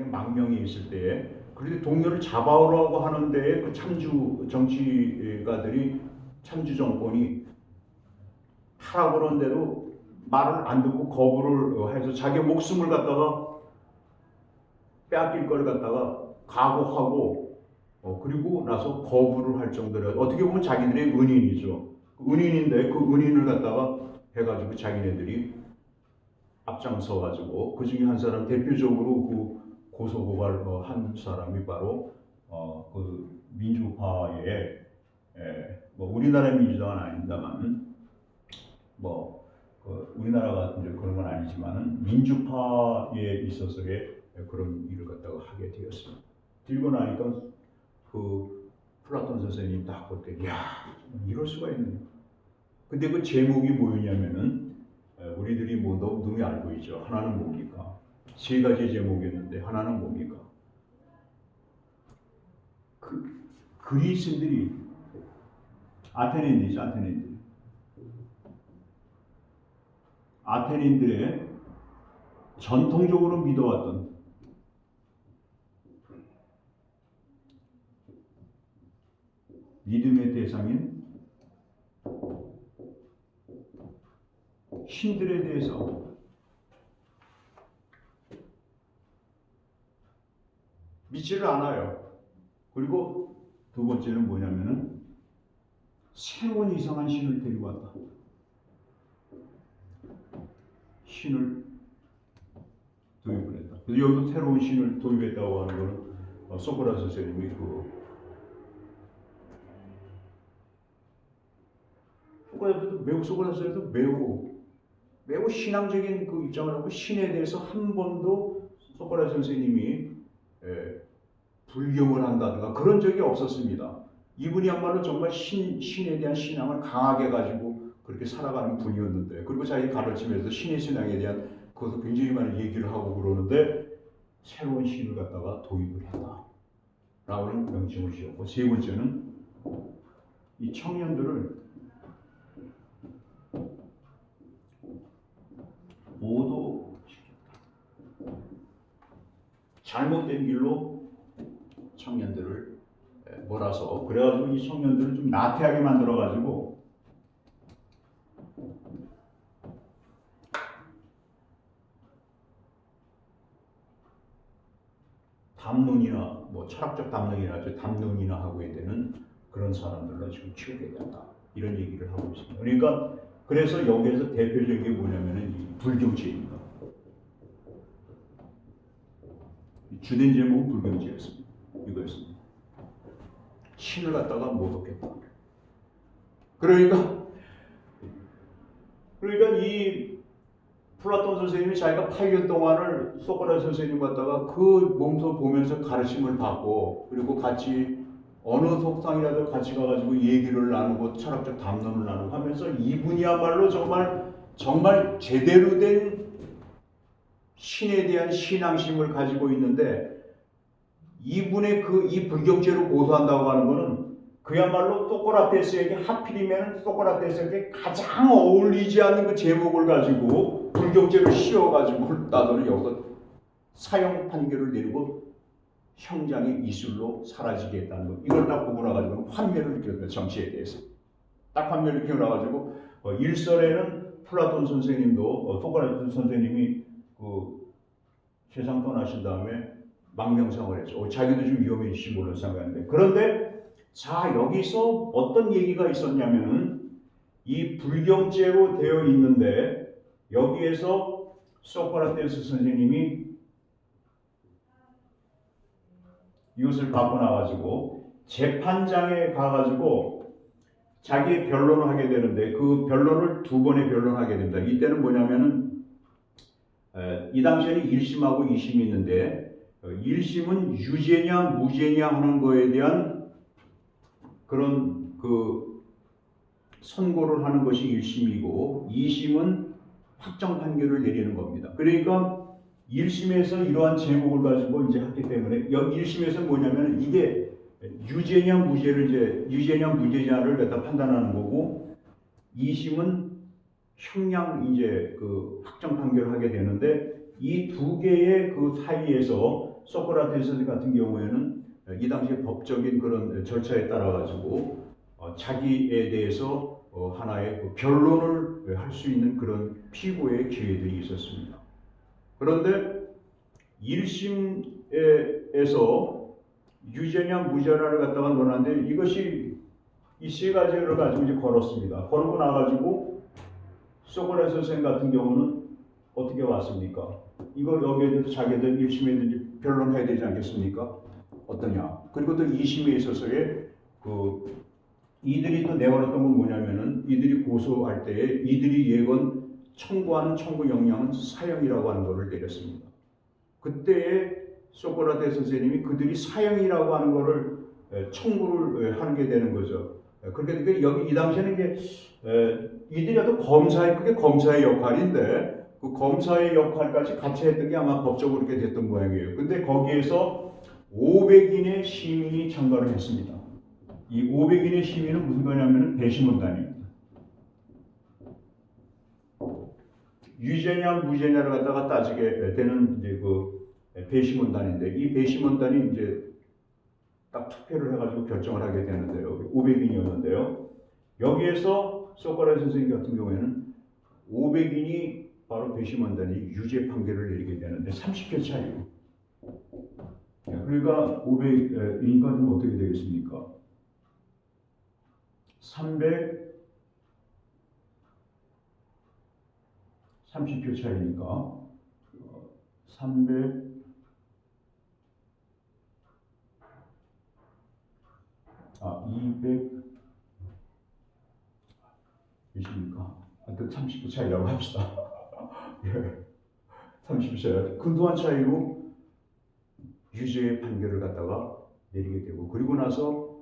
망명이 있을 때에 그런데 동료를 잡아오라고 하는데 그 참주 정치가들이 참주 정권이 하라고 그런 대로 말을 안 듣고 거부를 해서 자기 목숨을 갖다가 빼앗길 걸 갖다가 각오하고 그리고 나서 거부를 할 정도로 어떻게 보면 자기들의 은인이죠. 은인인데 그 은인을 갖다가 해가지고 자기네들이 앞장서 가지고 그 중에 한 사람 대표적으로 그 고소 고발한 사람이 바로 그 민주파의 뭐 우리나라 민주당은 아닙니다만 그 우리나라 같은 그런 건 아니지만은 민주파에 있어서의 그런 일을 갖다가 하게 되었습니다. 들고 나니까 그 플라톤 선생님 딱 볼 때, 야, 이럴 수가 있네. 근데 그 제목이 뭐였냐면은 우리들이 뭐 너무 알고 있죠. 하나는 뭡니까? 세 가지 제목이었는데 하나는 뭡니까? 그 그리스인들이 아테네인들이죠. 아테네인들의 전통적으로 믿어왔던 믿음의 대상인 신들에 대해서 믿지를 않아요. 그리고 두 번째는 뭐냐면은 새로운 이상한 신을 데리고 왔다. 신을 도입을 했다. 그래서 여기서 새로운 신을 도입했다고 하는 거는 소크라테스 선생님이 소크라테스도 매우 신앙적인 그 입장을 하고 신에 대해서 한 번도 소크라테스 선생님이 불경을 한다든가 그런 적이 없었습니다. 이분이야말로 정말 신에 대한 신앙을 강하게 가지고 그렇게 살아가는 분이었는데, 그리고 자기 가르침에서 신의 신앙에 대한 그것도 굉장히 많은 얘기를 하고 그러는데 새로운 신을 갖다가 도입을 했다 라고는 명칭을 지었고, 세 번째는 이 청년들을 오도시켰다. 잘못된 길로 청년들을 몰아서, 그래가지고 이 청년들을 좀 나태하게 만들어가지고 담론이나 뭐 철학적 담론이나 하고 있는 그런 사람들로 지금 치우게 된다, 이런 얘기를 하고 있습니다. 그러니까 그래서 여기에서 대표적인 게 뭐냐면은 이 불경죄입니다. 주된 제목은 불경죄였습니다. 이거였습니다. 신을 갖다가 못 얻겠다. 그러니까 이 플라톤 선생님이 자기가 8년 동안을 소크라테스 선생님 갖다가 그 몸소 보면서 가르침을 받고, 그리고 같이 어느 속상이라도 같이 가가지고 얘기를 나누고 철학적 담론을 나누고 하면서 이분이야말로 정말 제대로 된 신에 대한 신앙심을 가지고 있는데, 이분의 이 불경죄를 고소한다고 하는 것은 그야말로 소크라테스에게, 하필이면 소크라테스에게 가장 어울리지 않는 그 제목을 가지고 불경죄를 씌워가지고 나도는 여기서 사형 판결을 내리고 형장의 이슬로 사라지게 했다는 것, 이걸 딱 보고 나가지고 환멸을 느꼈어요. 정치에 대해서 딱 환멸을 느끼고 나가지고 일설에는 플라톤 선생님도 소크라테스 선생님이 그 세상 떠나신 다음에 망명생활을 했죠. 자기도 좀 위험해질지 몰라 생각했는데, 그런데 자, 여기서 어떤 얘기가 있었냐면은 이 불경죄로 되어 있는데, 여기에서 소크라테스 선생님이 이것을 갖고 나가지고 재판장에 가가지고 자기의 변론을 하게 되는데, 그 변론을 두 번의 변론하게 됩니다. 이때는 뭐냐면은 이 당시에는 1심하고 2심이 있는데, 1심은 유죄냐 무죄냐 하는 거에 대한 그런 그 선고를 하는 것이 1심이고, 2심은 확정 판결을 내리는 겁니다. 그러니까 1심에서 이러한 제목을 가지고 이제 했기 때문에 1심에서 뭐냐면 이게 유죄냐 무죄냐를 갖다 판단하는 거고, 2심은 형량 이제 그 확정 판결을 하게 되는데, 이 두 개의 그 사이에서 소크라테스 같은 경우에는 이 당시에 법적인 그런 절차에 따라 가지고 자기에 대해서 하나의 그 변론을 할 수 있는 그런 피고의 기회들이 있었습니다. 그런데 1심에서 유죄냐 무죄냐를 갖다가 논하는데 이것이 이 세 가지를 가지고 이제 걸었습니다. 걸고 나가지고 소크라테스 선생 같은 경우는 어떻게 왔습니까? 이걸 여기에 대해서 자기들 1심에 변론해야 되지 않겠습니까? 어떠냐? 그리고 또 2심에 있어서의 그 이들이 또 내걸었던 건 뭐냐면은 이들이 고소할 때에 이들이 예건 청구하는 청구 역량은 사형이라고 하는 것을 내렸습니다. 그때에 소크라테스 선생님이 그들이 사형이라고 하는 것을 청구를 하는 게 되는 거죠. 그렇게 여기 이 당시에는 이게 이들이 또 그게 검사의 역할인데 그 검사의 역할까지 같이 했던 게 아마 법적으로 그렇게 됐던 모양이에요. 근데 거기에서 500인의 시민이 참가를 했습니다. 이 500인의 시민은 무슨 거냐면 배심원단입니다. 유죄냐 무죄냐를 갖다가 따지게 되는 이제 그 배심원단인데 이 배심원단이 이제 딱 투표를 해가지고 결정을 하게 되는데요. 500인이었는데요. 여기에서 소크라테스 선생님 같은 경우에는 500인이 바로 배심원단이 유죄 판결을 내리게 되는데 30표 차이로. 그러니까 500이니까 좀 어떻게 되겠습니까? 330표 차이니까 200 몇입니까? 하여튼 30표 차이라고 합시다. 30표 차이. 근소한 차이로 유죄의 판결을 갖다가 내리게 되고 그리고 나서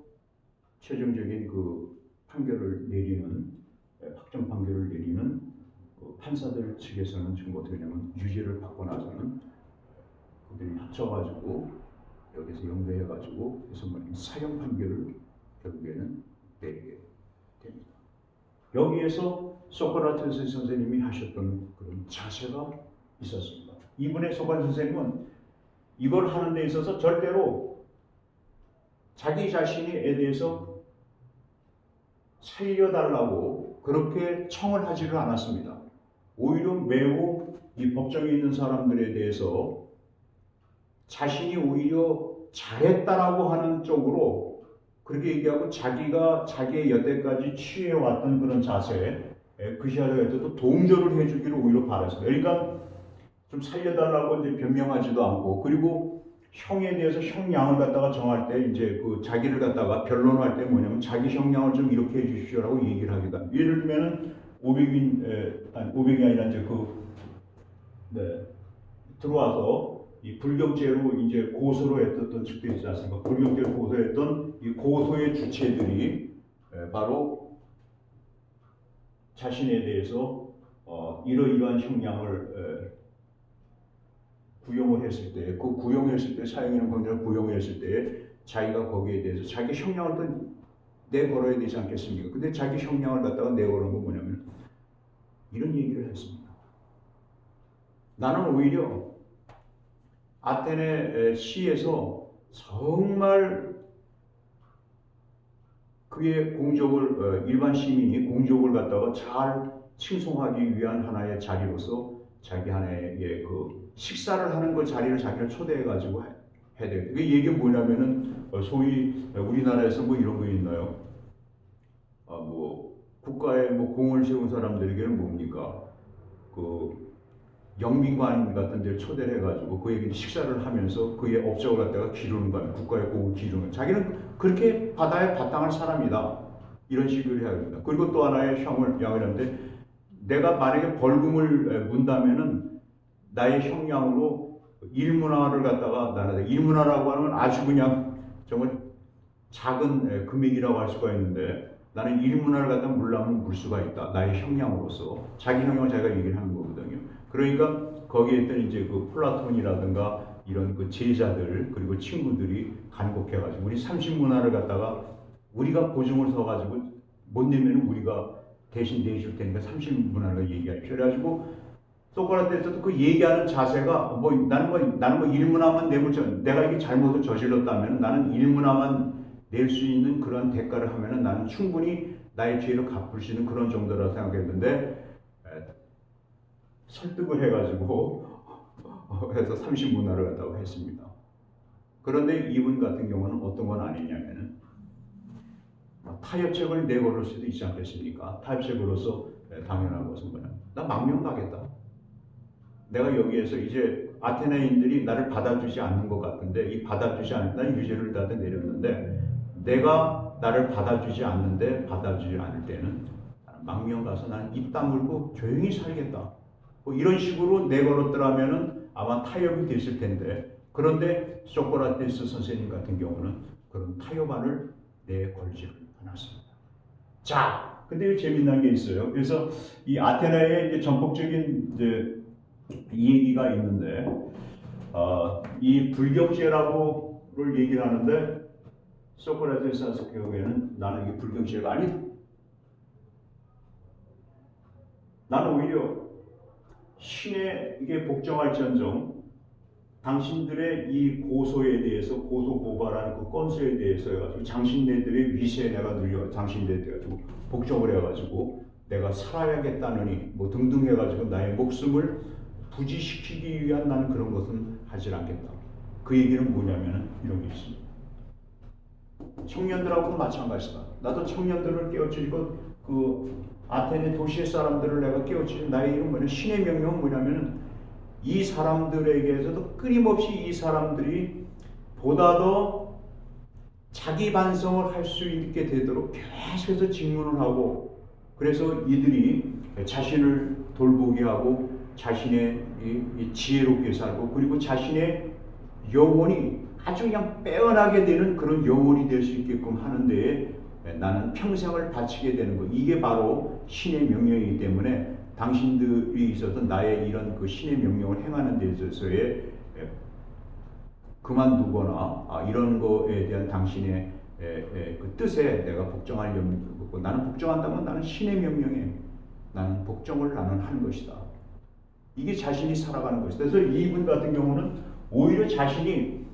최종적인 그 판결을 내리는 확정 판결을 내리는 판사들 측에서는 지금 어떻게 하냐면 유죄를 받고 나서는 그들이 합쳐가지고 여기서 연구해가지고 그래서 사형 판결을 결국에는 내리게 됩니다. 여기에서 소크라테스 선생님이 하셨던 그런 자세가 있었습니다. 이분의 소크라테스 선생님은 이걸 하는 데 있어서 절대로 자기 자신에 대해서 살려달라고 그렇게 청을 하지를 않았습니다. 오히려 매우 이 법정에 있는 사람들에 대해서 자신이 오히려 잘했다라고 하는 쪽으로 그렇게 얘기하고 자기가 자기의 여태까지 취해왔던 그런 자세 그 시절에도 동조를 해주기를 오히려 바랐습니다. 그러니까 좀 살려달라고 이제 변명하지도 않고 그리고 형에 대해서 형량을 갖다가 정할 때 이제 그 자기를 갖다가 변론할 때 뭐냐면 자기 형량을 좀 이렇게 해주십시오라고 얘기를 하기도 합니다. 예를 들면은 500이 아니라 이제 들어와서 이 불격죄로 이제 고소를 했던 측도 있지 않습니까? 불격죄로 고소했던 이 고소의 주체들이 바로 자신에 대해서 이러이러한 형량을 구형을 했을 때, 그 구형했을 때 사형이라는 강제를 구형했을 때 자기가 거기에 대해서 자기 형량을 또 내걸어야 되지 않겠습니까? 근데 자기 형량을 갖다가 내걸은 건 뭐냐면 이런 얘기를 했습니다. 나는 오히려 아테네 시에서 정말 그의 공적을 일반 시민이 공적을 갖다가 잘 칭송하기 위한 하나의 자리로서 자기 하나의 그 식사를 하는 그 자리를 자기를 초대해 가지고 해야 돼요. 그 얘기가 뭐냐면은 소위 우리나라에서 뭐 이런 거 있나요? 뭐 국가에 뭐 공을 세운 사람들에게는 뭡니까? 그 영빈관 같은 데를 초대를 해가지고 그에게 식사를 하면서 그의 업적을 갖다가 기르는 거예요. 국가의 공을 기르는. 자기는 그렇게 바다에 바탕할 사람이다. 이런 식으로 해야 됩니다. 그리고 또 하나의 형을 양이라는데 내가 만약에 벌금을 문다면은 나의 형량으로 일문화를 갖다가 나는 일문화라고 하는 건 아주 그냥 정말 작은 금액이라고 할 수가 있는데 나는 일문화를 갖다 물라면 물 수가 있다. 나의 형량으로서 자기 형량을 자기가 얘기를 하는 거거든요. 그러니까 거기에 있던 이제 그 플라톤이라든가 이런 그 제자들 그리고 친구들이 간곡해가지고 우리 30문화를 갖다가 우리가 보증을 서가지고 못 내면 우리가 대신 내줄 테니까 30문화를 얘기하십시오. 그래가지고 소크라테스도 그 얘기하는 자세가 나는 뭐 일문화만 내면 내가 이게 잘못을 저질렀다면 나는 일문화만 낼 수 있는 그런 대가를 하면은 나는 충분히 나의 죄를 갚을 수 있는 그런 정도라고 생각했는데 설득을 해가지고 해서 30문화를 갖다고 했습니다. 그런데 이분 같은 경우는 어떤 건 아니냐면은 타협책을 내걸을 수도 있지 않겠습니까? 타협책으로서 당연한 것은 뭐냐? 나 망명 가겠다. 내가 여기에서 이제 아테네인들이 나를 받아주지 않는 것 같은데 이 받아주지 않을 때 유죄를 다 내렸는데 내가 나를 받아주지 않을 때는 망명 가서 나는 입 다물고 조용히 살겠다. 뭐 이런 식으로 내걸었더라면은 아마 타협이 됐을 텐데 그런데 소크라테스 선생님 같은 경우는 그런 타협안을 내걸지를 않았습니다. 자, 근데 재미난 게 있어요. 그래서 이 아테네의 이제 전폭적인 이제 이 얘기가 있는데 이 불경죄라고를 얘기를 하는데 소크라테스 같은 경우에는 나는 이게 불경죄가 아니다. 나는 오히려 신에게 복종할지언정 당신들의 이 고소에 대해서 고소 고발하는 그 건수에 대해서 해가지고 당신네들의 위세에 내가 늘려 당신네들 해가지고 복종을 해가지고 내가 살아야겠다느니 뭐 등등 해가지고 나의 목숨을 부지시키기 위한 나는 그런 것은 하질 않겠다. 그 얘기는 뭐냐면은 이런 게 있습니다. 청년들하고는 마찬가지다. 나도 청년들을 깨우치고 그 아테네 도시의 사람들을 내가 깨우치는 나의 이름 뭐냐 신의 명령은 뭐냐면은 이 사람들에게서도 끊임없이 이 사람들이 보다 더 자기 반성을 할 수 있게 되도록 계속해서 질문을 하고 그래서 이들이 자신을 돌보게 하고 자신의 이 지혜롭게 살고 그리고 자신의 영혼이 아주 그냥 빼어나게 되는 그런 영혼이 될 수 있게끔 하는 데에 나는 평생을 바치게 되는 것. 이게 바로 신의 명령이기 때문에 당신들이 있어서 나의 이런 그 신의 명령을 행하는 데 있어서의 그만두거나 이런 거에 대한 당신의 그 뜻에 내가 복종할 염려가 없고 나는 복종한다면 나는 신의 명령에 나는 복종을 나는 하는 것이다. 이게 자신이 살아가는 것이다. 그래서 이분 같은 경우는 오히려 자신이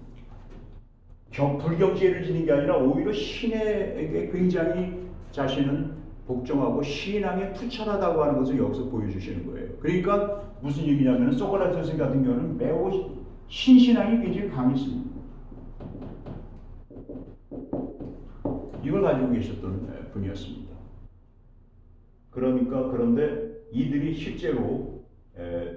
불경죄를 지는 게 아니라 오히려 신에게 굉장히 자신은 복종하고 신앙에 투철하다고 하는 것을 여기서 보여주시는 거예요. 그러니까 무슨 얘기냐면 소크라테스 선생 같은 경우는 매우 신신앙이 굉장히 강했습니다. 이걸 가지고 계셨던 분이었습니다. 그런데 이들이 실제로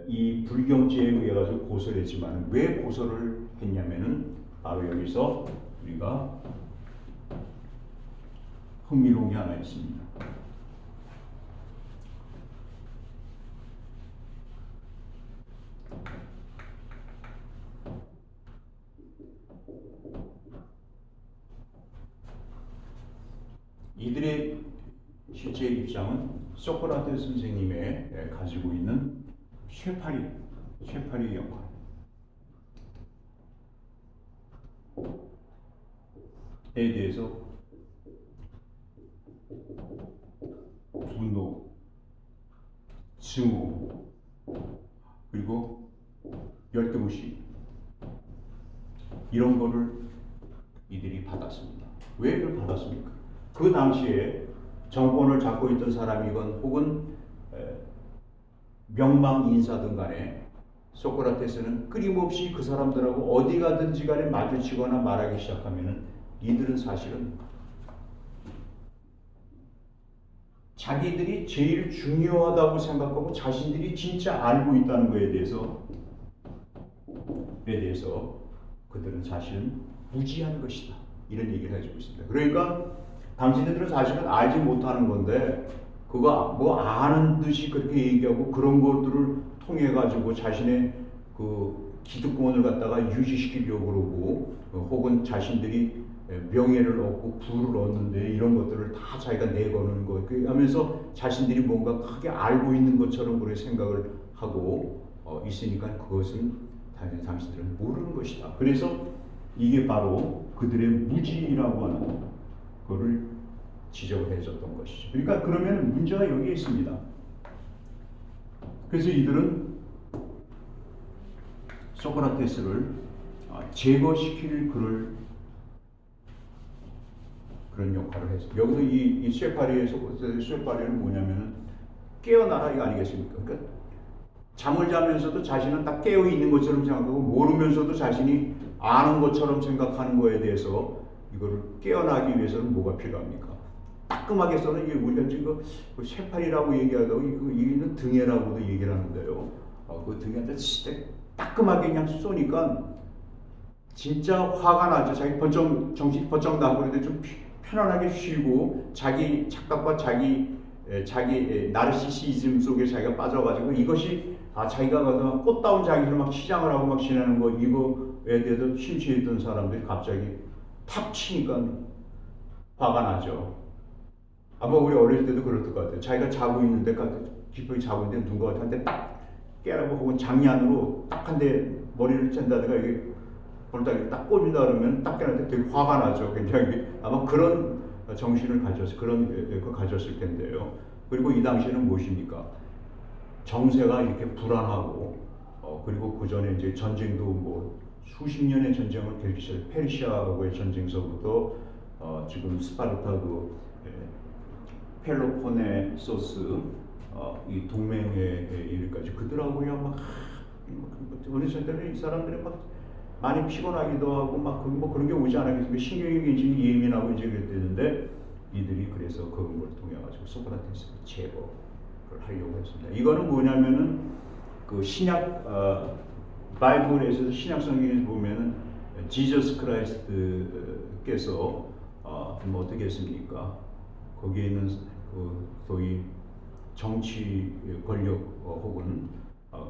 이 불경죄에 의해 가지고 고소를 했지만 왜 고소를 했냐면은 바로 여기서 우리가 흥미로운 게 하나 있습니다. 이들의 실제 입장은 소크라테스 선생님의 가지고 있는 쇠파리의 역할. 에 대해서 분노, 증오, 그리고 열등의식 이런 거를 이들이 받았습니다. 왜 그걸 받았습니까? 그 당시에 정권을 잡고 있던 사람이건 혹은 명망 인사든 간에 소크라테스는 끊임없이 그 사람들하고 어디 가든지 간에 마주치거나 말하기 시작하면은 이들은 사실은 자기들이 제일 중요하다고 생각하고 자신들이 진짜 알고 있다는 것에 대해서 그들은 사실은 무지한 것이다. 이런 얘기를 해주고 있습니다. 그러니까 당신들은 사실은 알지 못하는 건데 그거 뭐 아는 듯이 그렇게 얘기하고 그런 것들을 통해 가지고 자신의 그 기득권을 갖다가 유지시키려고 그러고 혹은 자신들이 명예를 얻고 부를 얻는데 이런 것들을 다 자기가 내거는 거 하면서 자신들이 뭔가 크게 알고 있는 것처럼 그렇게 생각을 하고 있으니까 그것은 당신들은 모르는 것이다. 그래서 이게 바로 그들의 무지라고 하는 거를 지적을 해줬던 것이죠. 그러니까 그러면 문제가 여기에 있습니다. 그래서 이들은 소크라테스를 제거시킬 그런 역할을 했어요. 여기서 이 쇠파리는 뭐냐면은 깨어나라 이거 아니겠습니까? 그러니까 잠을 자면서도 자신은 딱 깨어 있는 것처럼 생각하고 모르면서도 자신이 아는 것처럼 생각하는 거에 대해서 이거를 깨어나기 위해서는 뭐가 필요합니까? 따끔하게서는 이게 우리가 지금 그 쇠파리라고 얘기하다고 이는 등해라고도 얘기를 하는데요. 그 등해한테 진짜 따끔하게 그냥 쏘니까 진짜 화가 나죠. 자기 정신이 번쩍 나고 그런데 좀 편안하게 쉬고 자기 착각과 자기 나르시시즘 속에 자기가 빠져가지고 이것이 자기가 가서 꽃다운 자기를 막 치장을 하고 막 지내는 거 이거에 대해서 심취했던 사람들이 갑자기 탁 치니까 화가 나죠. 아마 우리 어릴 때도 그랬을 것 같아요. 자기가 자고 있는데 깊이 자고 있는데 누가 한테 딱 깨라고 혹은 장난으로 딱 한 대 머리를 쨘다든가 이게 볼따기 딱 꽂는다 그러면 딱 깨는데 되게 화가 나죠. 굉장히 아마 그런 정신을 가졌을 텐데요. 그리고 이 당시에는 무엇입니까? 정세가 이렇게 불안하고 그리고 그 전에 이제 전쟁도 뭐 수십 년의 전쟁을 펼치셨어요. 페르시아하고의 전쟁서부터 지금 스파르타 펠로폰네소스 이 동맹에 이르기까지 그들하고야 막 어렸을 때는 이 사람들이 막 많이 피곤하기도 하고 막 뭐 그런 게 오지 않았겠습니까? 신경이 굉장히 예민하고 이제 그랬는데 이들이 그래서 그런 걸 통해 가지고 소크라테스를 제거를 하려고 했습니다. 이거는 뭐냐면은 그 신약 바이블에서 신약 성경에서 보면은 지저스 크라이스트께서 뭐 어떻게 했습니까? 거기에 있는 그 소위 정치 권력 혹은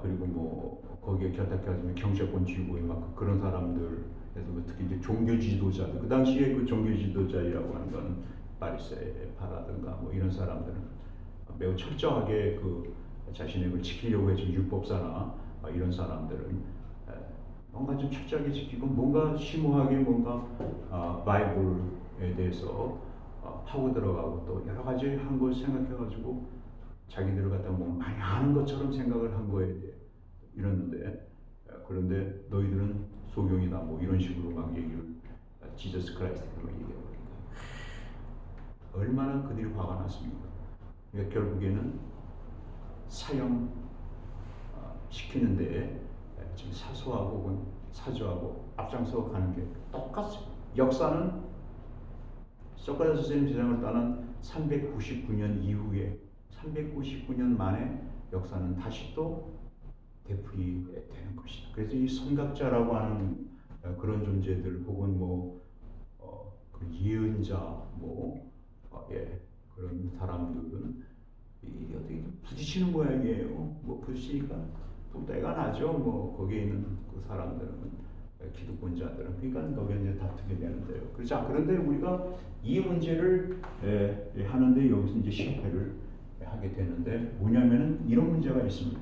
그리고 뭐 거기에 결탁해가지고 경제권 쥐고 막 그런 사람들에서 뭐 특히 이제 종교 지도자들 그 당시에 그 종교 지도자라고 하는 건 바리새파라든가 뭐 이런 사람들은 매우 철저하게 그 자신의 걸 지키려고 했죠. 율법사나 이런 사람들은 뭔가 좀 철저하게 지키고 뭔가 심오하게 뭔가 바이블에 대해서 파고 들어가고 또 여러 가지 한 걸 생각해가지고 자기들을 갖다 뭐 많이 아는 것처럼 생각을 한 거에 대해 이러는데 그런데 너희들은 소경이다 뭐 이런 식으로 막 얘기를 지저스 크라이스트로 얘기해버리니까 얼마나 그들이 화가 났습니까? 그러니까 결국에는 사형 시키는데 지금 사소하고 혹은 사주하고 앞장서 가는 게 똑같습니다. 역사는 소크라테스 선생님 주장을 따른 399년 이후에 399년 만에 역사는 다시 또 되풀이되는 것이다. 그래서 이 선각자라고 하는 그런 존재들 혹은 그 예언자 그런 사람들은 어떻게 부딪히는 모양이에요. 뭐 부딪히니까 또 때가 나죠. 뭐 거기에 있는 그 사람들은 기득권자들은 그러니까 거기에 이제 다투게 되는데요. 그런데 우리가 이 문제를 하는데 여기서 이제 실패를 하게 되는데 뭐냐면은 이런 문제가 있습니다.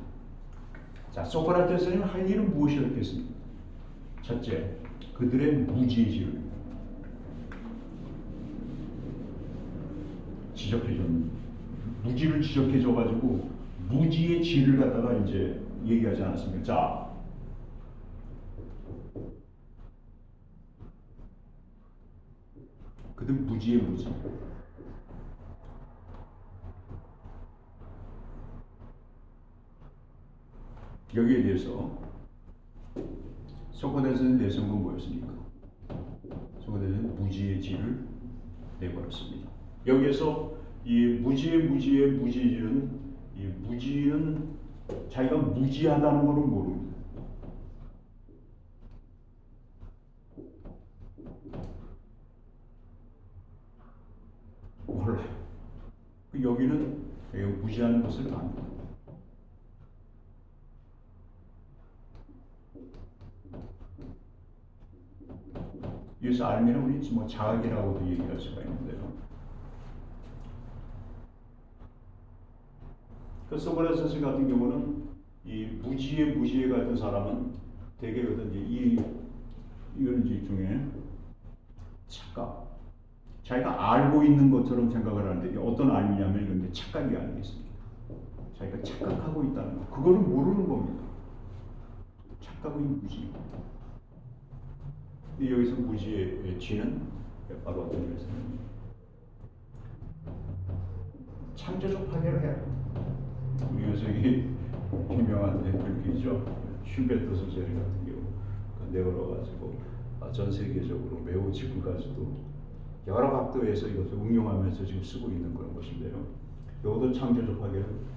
자, 소크라테스는 할 일은 무엇이었겠습니까? 첫째, 그들의 무지의지를 지적해줬는데 무지를 지적해줘가지고 무지의 지를 갖다가 이제 얘기하지 않았습니까? 자, 그들 무지의 무지. 여기에 대해서 소크라테스는 내세운 건 뭐였습니까? 소크라테스는 무지의 지를 내버렸습니다. 여기에서 이 무지는 이 무지는 자기가 무지하다는 것을 모릅니다. 몰라요. 여기는 자기가 무지하는 것을 압니다. 여기서 알면 우리 뭐 자학이라고도 얘기할 수가 있는데요. 그 소크라테스 같은 경우는 이 무지에 같은 사람은 대개 이런 중에 착각. 자기가 알고 있는 것처럼 생각을 하는데 어떤 알미냐면 이건 착각이 아니겠습니까? 자기가 착각하고 있다는 거. 그거를 모르는 겁니다. 착각의 무지. 여기서 무지의 지는 바로 어떤 의미에서는 창조적 파괴를 해요. 우리 요새 유명한 글귀죠. 슈베트 소설 같은 경우 내걸어가지고 전 세계적으로 매우 지금까지도 여러 각도에서 이것을 응용하면서 지금 쓰고 있는 그런 것인데요. 여기도 창조적 파괴는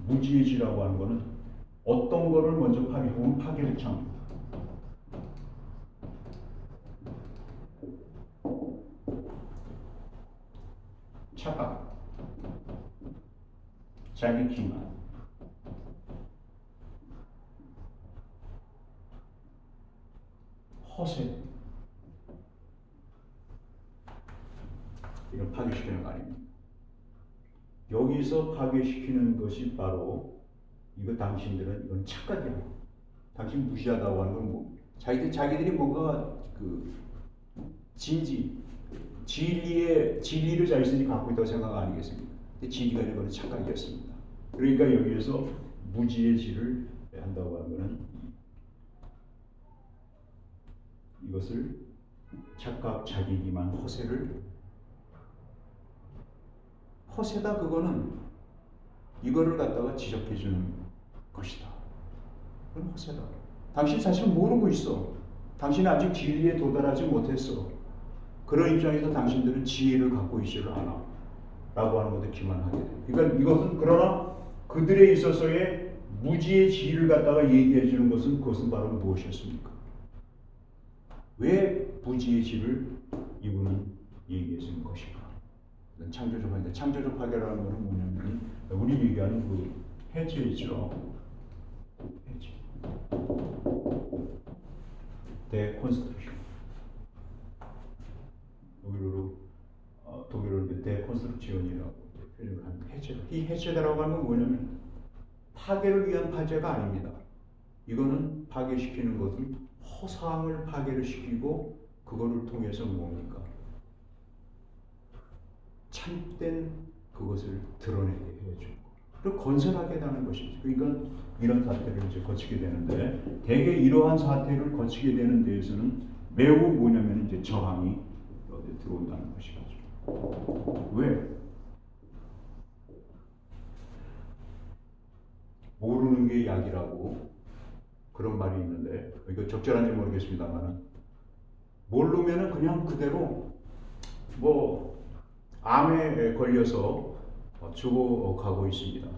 무지의 지라고 하는 것은 어떤 거를 먼저 파괴하면 파괴를 창조. 착각, 자기 기만, 허세, 이걸 파괴시키는 거 아닙니까? 여기서 파괴시키는 것이 바로 이거 당신들은 이건 착각이야. 당신 무시하다고 하는 건 뭐? 자기들이 뭔가 그 진리를 자신이 갖고 있다고 생각 아니겠습니까? 근데 진리가 아닌 것은 착각이었습니다. 그러니까 여기에서 무지의 지를 한다고 하는 것은 이것을 착각, 자기기만, 허세다 그거는 이거를 갖다가 지적해 주는 것이다. 그건 허세다. 당신 사실 모르고 있어. 당신은 아직 진리에 도달하지 못했어. 그런 입장에서 당신들은 지혜를 갖고 있지를 않아. 라고 하는 것도 기만하게 돼. 그러니까 이것은 그러나 그들에 있어서의 무지의 지혜를 갖다가 얘기해 주는 것은 그것은 바로 무엇이었습니까? 왜 무지의 지혜를 이분은 얘기해 주는 것인가? 창조적 파괴인데 창조적 파괴라는 것은 뭐냐면 우리 얘기하는 그 해체이죠. 해체. 데콘스트럭션. 독일어로 데콘스트럭션이라고 표현을 하는 해체. 이 해체다라고 하는 건 뭐냐면 파괴를 위한 파괴가 아닙니다. 이거는 파괴시키는 것은 허상을 파괴를 시키고 그거를 통해서 뭡니까? 참된 그것을 드러내게 해주고 그리고 건설하게 되는 것이죠. 그러니까 이런 사태를 이제 거치게 되는데 대개 이러한 사태를 거치게 되는 데에서는 매우 뭐냐면 이제 저항이 들어온다는 것이죠. 왜? 모르는 게 약이라고 그런 말이 있는데 이거 적절한지 모르겠습니다만 모르면은 그냥 그대로 뭐 암에 걸려서 죽어가고 있습니다.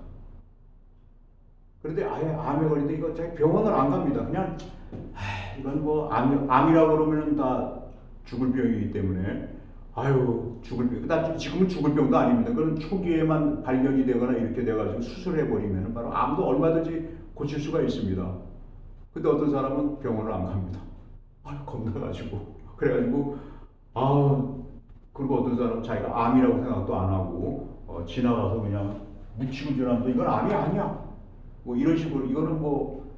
그런데 아예 암에 걸리는데 이거 자기 병원을 안 갑니다. 그냥 이건 뭐 암이라고 그러면은 다 죽을 병이기 때문에 아유 죽을 병. 나 지금은 죽을 병도 아닙니다. 그런 초기에만 발견이 되거나 이렇게 돼가지고 수술해 버리면은 바로 암도 얼마든지 고칠 수가 있습니다. 근데 어떤 사람은 병원을 안 갑니다. 겁나가지고 그래가지고 그리고 어떤 사람은 자기가 암이라고 생각도 안 하고 지나가서 그냥 묻히고 지나면서 이건 암이 아니야. 뭐 이런 식으로 이거는 뭐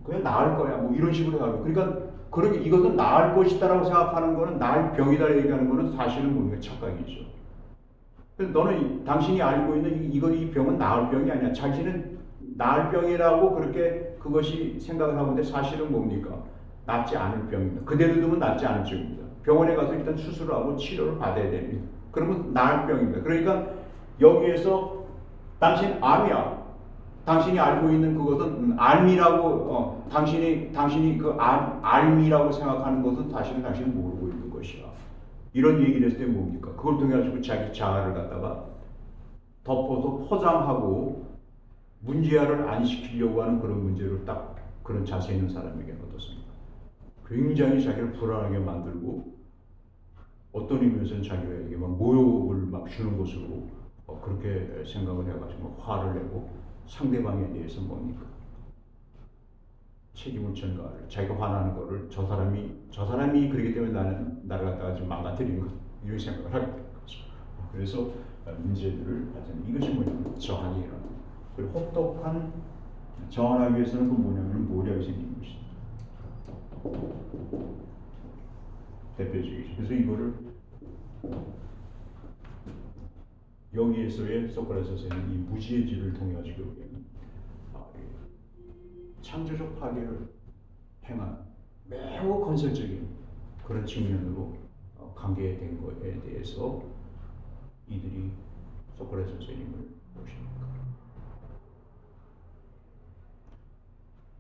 그냥 나을 거야. 뭐 이런 식으로 하고 그러니까 그렇게 이것은 나을 것이다라고 생각하는 거는 나을 병이다 얘기하는 거는 사실은 뭡니까? 착각이죠. 그래서 너는 당신이 알고 있는 이 병은 나을 병이 아니야. 자신은 나을 병이라고 그렇게 그것이 생각을 하고 있는데 사실은 뭡니까? 낫지 않을 병입니다. 그대로 두면 낫지 않을 병입니다. 병원에 가서 일단 수술을 하고 치료를 받아야 됩니다. 그러면 나을 병입니다. 그러니까 여기에서 당신 암이야. 당신이 알고 있는 그것은 알미라고 당신이 그 알미라고 생각하는 것은 사실은 당신은 모르고 있는 것이야. 이런 얘기를 했을 때 뭡니까? 그걸 통해 가지고 자기 자아를 갖다가 덮어서 포장하고 문제화를 안 시키려고 하는 그런 문제를 딱 그런 자세 있는 사람에게는 어떻습니까? 굉장히 자기를 불안하게 만들고 어떤 의미에서는 자기에게 막 모욕을 막 주는 것으로 그렇게 생각을 해가지고 화를 내고 상대방에 대해서 뭡니까? 책임을 전가를 자기가 화나는 거를 저 사람이 그렇기 때문에 나를 갖다가 지금 망가뜨리는 것 이런 생각을 하게 되는 거죠. 그래서 문제들을 가지는 이것이 뭐냐면 저항이 일어나는 거예요. 그리고 혹독한 저항하기 위해서는 그 뭐냐면 모략이 생기는 것이죠. 대표적이죠. 그래서 이거를 여기에서의 소크라테스의 이 무지의 질을 통해 가지고 창조적 파괴를 행한 매우 건설적인 그런 측면으로 관계된 것에 대해서 이들이 소크라테스 선생님을 모십니까?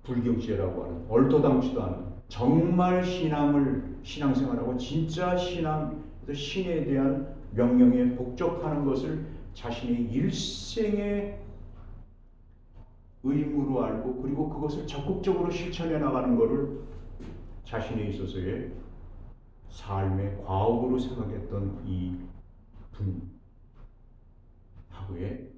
불경죄라고 하는 얼토당치도 않은 정말 신앙생활하고 진짜 신에 대한 명령에 복종하는 것을 자신의 일생의 의무로 알고 그리고 그것을 적극적으로 실천해 나가는 것을 자신에 있어서의 삶의 과업으로 생각했던 이 분하고의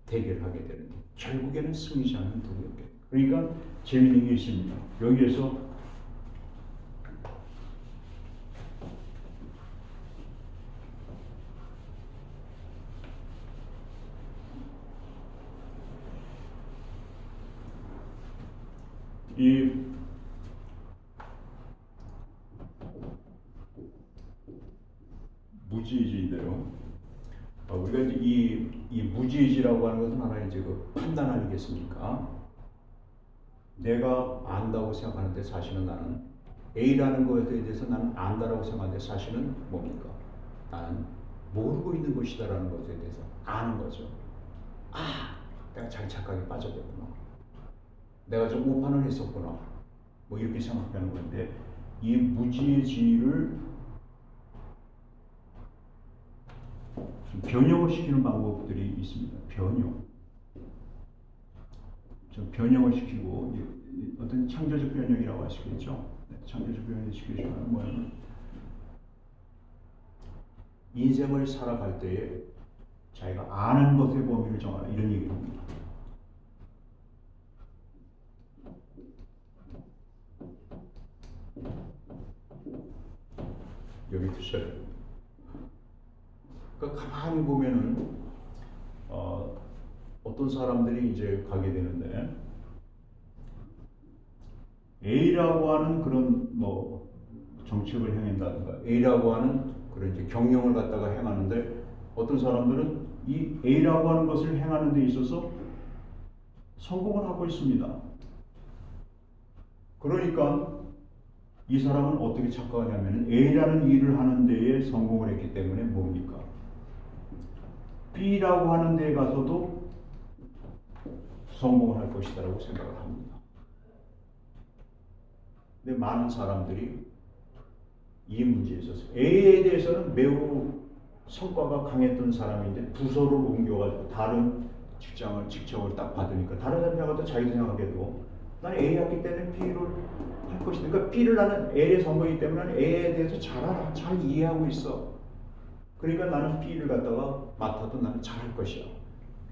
대결하게 되는 결국에는 승리자는 누구였겠? 그러니까 재미있는 게 있습니다. 여기에서 이 무지의지인데요. 우리가 이제 이 무지의지라고 하는 것은 하나의 이제 그 판단 아니겠습니까? 내가 안다고 생각하는데 사실은 나는 A라는 것에 대해서 나는 안다라고 생각하는데 사실은 뭡니까? 나는 모르고 있는 것이다라는 것에 대해서 아는 거죠. 내가 자기 착각에 빠져버렸구나. 내가 좀 오판을 했었구나. 뭐 이렇게 생각하는 건데 이 무지의지를 좀 변형을 시키는 방법들이 있습니다. 변형을 시키고 어떤 창조적 변형이라고 할 수 있겠죠. 창조적 변형을 시키시면 뭐냐면 인생을 살아갈 때에 자기가 아는 것의 범위를 정하라 이런 얘기를 합니다. 여기 두셔야 됩니다. 그러니까 가만히 보면은 어떤 사람들이 이제 가게 되는데 A라고 하는 그런 뭐 정책을 행한다든가 A라고 하는 그런 이제 경영을 갖다가 행하는데 어떤 사람들은 이 A라고 하는 것을 행하는 데 있어서 성공을 하고 있습니다. 그러니까 이 사람은 어떻게 착각하냐면 A라는 일을 하는 데에 성공을 했기 때문에 뭡니까? B라고 하는 데에 가서도 성공을 할 것이다라고 생각을 합니다. 근데 많은 사람들이 이 문제에 있어서 A에 대해서는 매우 성과가 강했던 사람인데 부서를 옮겨가지고 다른 직책을 딱 받으니까 다른 사람들하고도 자기도 생각해도 나는 A였기 때문에 B를 할 것이다. 그러니까 B를 나는 A에 선거이기 때문에 A에 대해서 잘 알아. 잘 이해하고 있어. 그러니까 나는 B를 갖다가 맡아도 나는 잘할 것이야.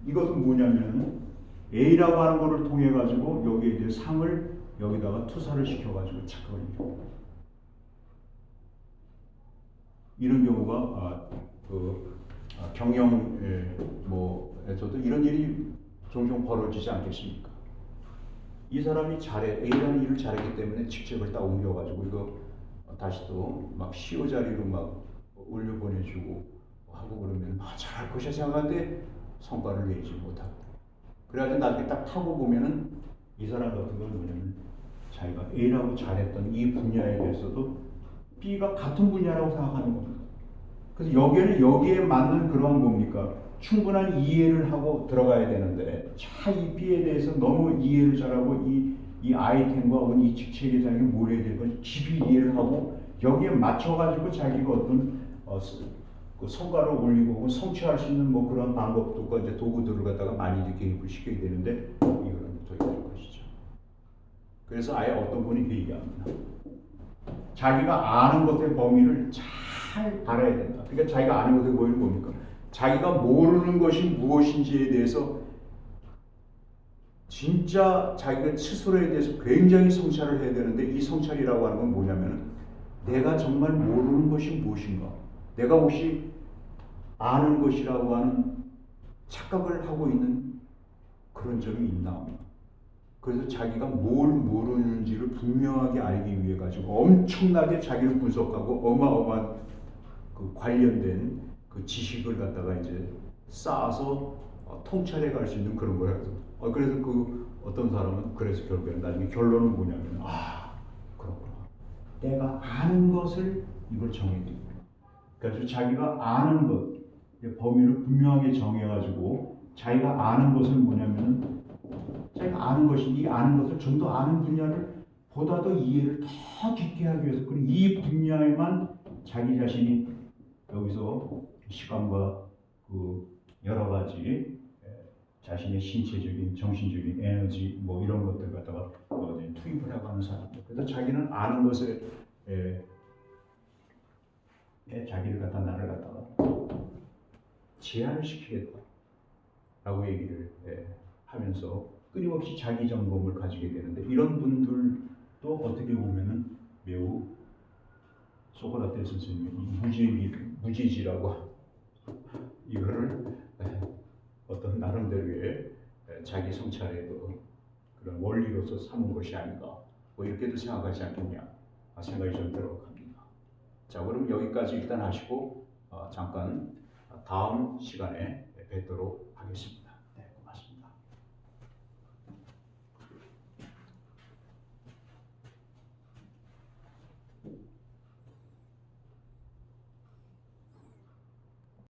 이것은 뭐냐면 A라고 하는 것을 통해 가지고 여기에 이제 상을 여기다가 투사를 시켜가지고 착각을 해요. 이런 경우가 경영에서도 이런 일이 종종 벌어지지 않겠습니까? 이 사람이 A라는 일을 잘했기 때문에 직책을 딱 옮겨가지고 이거 다시 또 막 CEO 자리로 막 올려보내주고 하고 그러면 잘할 것이야 생각하는데 성과를 내지 못하고 그래가지고 나중에 딱 타고 보면은 이 사람 같은 건 뭐냐면 자기가 A라고 잘했던 이 분야에 대해서도 B가 같은 분야라고 생각하는 겁니다. 그래서 여기에 맞는 그런 뭡니까? 충분한 이해를 하고 들어가야 되는데 이 B에 대해서 너무 이해를 잘하고 이 아이템과 혹은 이 직책에 자기가 뭘 해야 되는 건 깊이 이해를 하고 여기에 맞춰가지고 자기가 어떤 그 성과를 올리고 혹은 성취할 수 있는 뭐 그런 방법들과 이제 도구들을 갖다가 많이 이제 개입을 시켜야 되는데 이거는 더 있는 것이죠. 그래서 아예 어떤 분이 그 얘기합니다. 자기가 아는 것의 범위를 잘 알아야 된다. 그러니까 자기가 아는 것의 범위는 뭡니까? 자기가 모르는 것이 무엇인지에 대해서 진짜 자기가 스스로에 대해서 굉장히 성찰을 해야 되는데 이 성찰이라고 하는 건 뭐냐면 내가 정말 모르는 것이 무엇인가? 내가 혹시 아는 것이라고 하는 착각을 하고 있는 그런 점이 있나? 그래서 자기가 뭘 모르는지를 분명하게 알기 위해 가지고 엄청나게 자기를 분석하고 어마어마한 그 관련된 그 지식을 갖다가 이제 쌓아서 통찰해 갈 수 있는 그런 거예요. 그래서 그 어떤 사람은 그래서 결국에는 나중에 결론은 뭐냐면 내가 아는 것을 이걸 정해줍니다. 그래서 자기가 아는 것, 범위를 분명하게 정해가지고 자기가 아는 것은 뭐냐면은 자기가 아는 것이 이 아는 것을 좀 더 아는 분야를 보다 더 이해를 더 깊게 하기 위해서 그리고 이 분야에만 자기 자신이 여기서 시간과 그 여러 가지 자신의 신체적인, 정신적인 에너지 뭐 이런 것들 갖다가 투입을 해가는 사람들. 그래서 자기는 아는 것에 자기를 갖다 나를 갖다가 제한을 시키겠다라고 얘기를 하면서 끊임없이 자기 점검을 가지게 되는데 이런 분들도 어떻게 보면은 매우 소크라테스 선생님이 무지지라고 이거를 어떤 나름대로의 자기 성찰의 그런 원리로서 삼은 것이 아닌가 뭐 이렇게도 생각하지 않겠냐 생각이 좀 들어갑니다. 자, 그럼 여기까지 일단 하시고 잠깐 다음 시간에 뵙도록 하겠습니다.